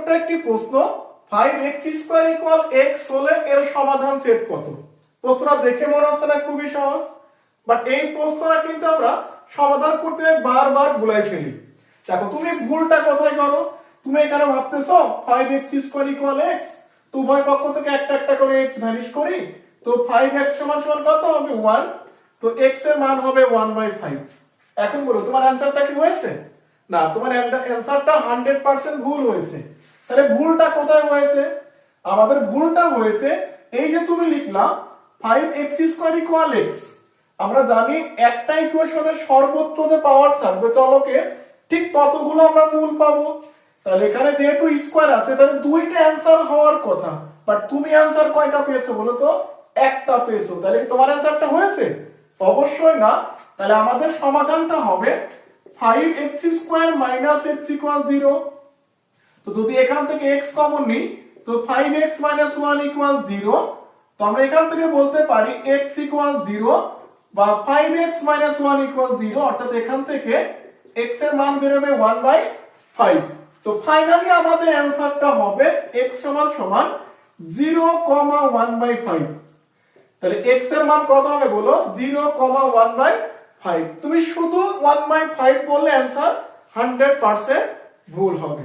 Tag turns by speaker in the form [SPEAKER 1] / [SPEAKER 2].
[SPEAKER 1] ছোট্ট একটি প্রশ্ন, 5x² = x হলে এর সমাধান সেট কত? প্রশ্নটা দেখে মনে হচ্ছে না খুবই সহজ, বাট এই প্রশ্নটা কিন্তু আমরা সমাধান করতে বারবার ভুলাই ফেলি। দেখো তুমি ভুলটা কোথায় করো, তুমি এখানে ভাবতেছো 5x² = x, তো উভয় পক্ষ থেকে একটা একটা করে x ভ্যানিশ করি, তো 5x = কত হবে 1, তো x এর মান হবে 1/5। এখন বলো তোমার অ্যানসারটা কি হয়েছে? না, তোমার অ্যানসারটা 100% ভুল হয়েছে। তাহলে ভুলটা কোথায় হয়েছে? আমাদের ভুলটা হয়েছে এই যে তুমি লিখলা 5x² = x। আমরা জানি একটা ইকুয়েশনের সর্বোচ্চ যে পাওয়ার থাকবে চলকের, ঠিক ততগুলো আমরা মূল পাবো। তাহলে এখানে যেহেতু স্কয়ার আছে, তাহলে দুইটা অ্যানসার হওয়ার কথা, বাট তুমি অ্যানসার কয়টা পেয়েছো বলো তো? একটা পেয়েছো। তাহলে কি তোমার অ্যানসারটা হয়েছে? অবশ্যই না। তাহলে আমাদের সমাধানটা হবে 5x² - x = 0। তো যদি এখান থেকে x কমন নিই, তো 5x - 1 = 0, তো আমরা এখান থেকে বলতে পারি x = 0 বা 5x - 1 = 0, অর্থাৎ এখান থেকে x এর মান বের হবে 1/5। তো ফাইনালি আমাদের অ্যানসারটা হবে x = 0,1/5। তাহলে x এর মান কত হবে বলো? 0,1/5। তুমি শুধু 1/5 বললে অ্যানসার 100% ভুল হবে।